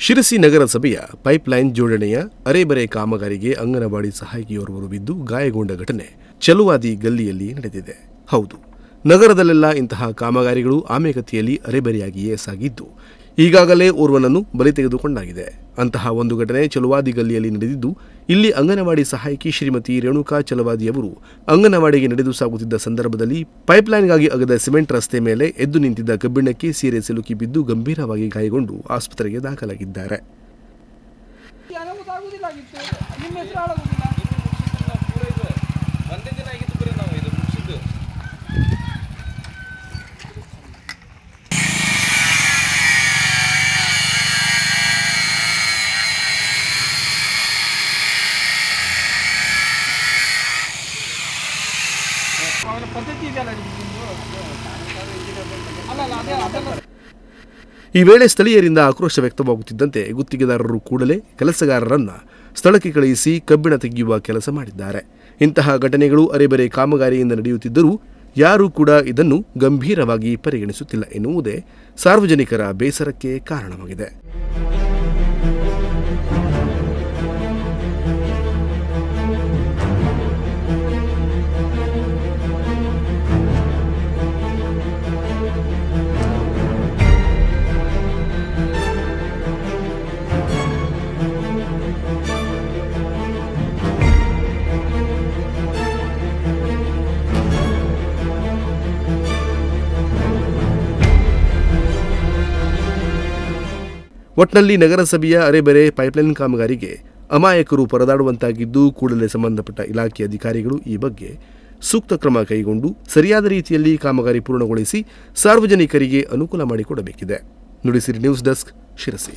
ಶಿರಸಿ ನಗರಸಭೆಯ ಪೈಪ್ಲೈನ್ ಜೋಡಣೆಯ ಅರೆಬರೆ ಕಾಮಗಾರಿಗೆ ಅಂಗನವಾಡಿ ಸಹಾಯಕಿಯೋರ್ವರು ಬಿದ್ದು ಗಾಯಗೊಂಡ ಘಟನೆ ಚಲುವಾದಿ ಗಲ್ಲಿಯಲ್ಲಿ ನಡೆದಿದೆ. ಹೌದು, ನಗರದಲ್ಲೆಲ್ಲ ಇಂತಹ ಕಾಮಗಾರಿಗಳು ಆಮೆಗತಿಯಲ್ಲಿ ಅರೆಬರೆಯಾಗಿಯೇ ಸಾಗಿದ್ದು, ಈಗಾಗಲೇ ಓರ್ವನನ್ನು ಬಲಿ ತೆಗೆದುಕೊಂಡಾಗಿದೆ. ಅಂತಹ ಒಂದು ಘಟನೆ ಚಲುವಾದಿ ಗಲ್ಲಿಯಲ್ಲಿ ನಡೆದಿದ್ದು, ಇಲ್ಲಿ ಅಂಗನವಾಡಿ ಸಹಾಯಕಿ ಶ್ರೀಮತಿ ರೇಣುಕಾ ಚಲವಾದಿಯವರು ಅಂಗನವಾಡಿಗೆ ನಡೆದು ಸಾಗುತ್ತಿದ್ದ ಸಂದರ್ಭದಲ್ಲಿ ಪೈಪ್ಲೈನ್ಗಾಗಿ ಅಗದ ಸಿಮೆಂಟ್ ರಸ್ತೆ ಮೇಲೆ ಎದ್ದು ನಿಂತಿದ್ದ ಕಬ್ಬಿಣಕ್ಕೆ ಸೀರೆ ಸಿಲುಕಿ ಬಿದ್ದು ಗಂಭೀರವಾಗಿ ಗಾಯಗೊಂಡು ಆಸ್ಪತ್ರೆಗೆ ದಾಖಲಾಗಿದ್ದಾರೆ. ಈ ವೇಳೆ ಸ್ಥಳೀಯರಿಂದ ಆಕ್ರೋಶ ವ್ಯಕ್ತವಾಗುತ್ತಿದ್ದಂತೆ ಗುತ್ತಿಗೆದಾರರು ಕೂಡಲೇ ಕೆಲಸಗಾರರನ್ನ ಸ್ಥಳಕ್ಕೆ ಕಳುಹಿಸಿ ಕಬ್ಬಿಣ ತೆಗೆಯುವ ಕೆಲಸ ಮಾಡಿದ್ದಾರೆ. ಇಂತಹ ಘಟನೆಗಳು ಅರೆಬರೆ ಕಾಮಗಾರಿಯಿಂದ ನಡೆಯುತ್ತಿದ್ದರೂ ಯಾರೂ ಕೂಡ ಇದನ್ನು ಗಂಭೀರವಾಗಿ ಪರಿಗಣಿಸುತ್ತಿಲ್ಲ ಎನ್ನುವುದೇ ಸಾರ್ವಜನಿಕರ ಬೇಸರಕ್ಕೆ ಕಾರಣವಾಗಿದೆ. ಒಟ್ನಲ್ಲಿ ನಗರಸಭೆಯ ಅರೆಬರೆ ಪೈಪ್ಲೈನ್ ಕಾಮಗಾರಿಗೆ ಅಮಾಯಕರು ಪರದಾಡುವಂತಾಗಿದ್ದು, ಕೂಡಲೇ ಸಂಬಂಧಪಟ್ಟ ಇಲಾಖೆ ಅಧಿಕಾರಿಗಳು ಈ ಬಗ್ಗೆ ಸೂಕ್ತ ಕ್ರಮ ಕೈಗೊಂಡು ಸರಿಯಾದ ರೀತಿಯಲ್ಲಿ ಕಾಮಗಾರಿ ಪೂರ್ಣಗೊಳಿಸಿ ಸಾರ್ವಜನಿಕರಿಗೆ ಅನುಕೂಲ ಮಾಡಿಕೊಡಬೇಕಿದೆ. Nudisiri news desk, Sirsi.